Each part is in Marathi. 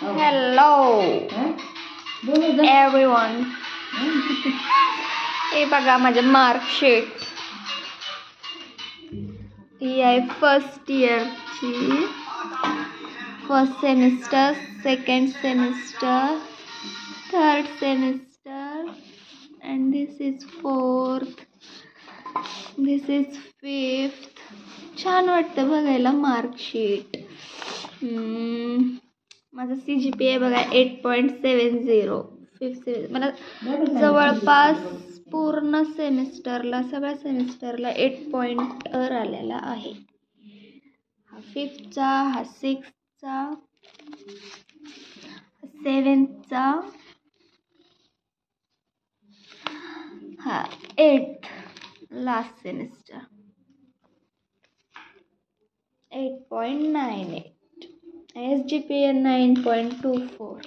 Hello everyone. हे बघा माझे मार्कशीट. ही आहे फर्स्ट इयरची. First semester, second semester, third semester, and this is fourth, this is fifth. छान वाटतं बघायला मार्कशीट. माझा CGPA बघा 8.70. फिफ्थ मला जवळपास पूर्ण सेमिस्टरला, सगळ्या सेमिस्टरला 8 पॉईंट आलेला आहे. हा 5thचा, हा 6thचा, 7thचा, हा 8th last semester 8.98. SGPA 9.24.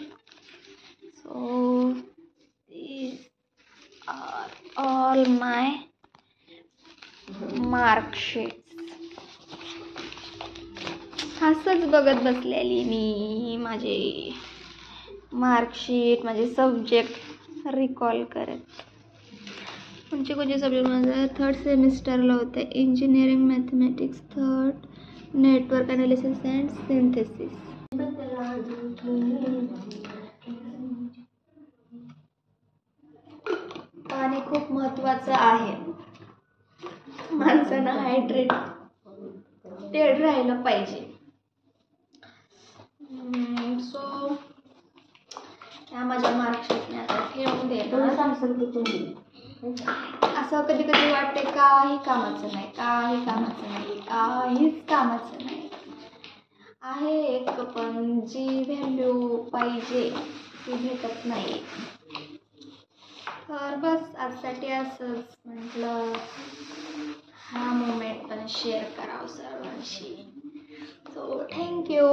So these are all my mark sheets. असंच बघत बसलेली मी माझे मार्कशीट, माझे सब्जेक्ट रिकॉल करत. कोणते सब्जेक्ट माझं थर्ड सेमिस्टरला होते. Engineering mathematics third, network analysis and synthesis. पाणी खूप महत्त्वाचं आहे. माणसानं हायड्रेटेड राहायला पाहिजे. सो त्या माझ्या मार्कशीटने आता ठेवून देणार. असं कधी कधी वाटते काही कामाचं नाही, काही कामाचं नाही, काहीच कामाचं नाही आहे. एक पण जी व्हॅल्यू पाहिजे ती भेटत नाही. तर बस आजसाठी असंच म्हटलं, हा मोमेंट पण शेअर करावं सर्वांशी. So thank you.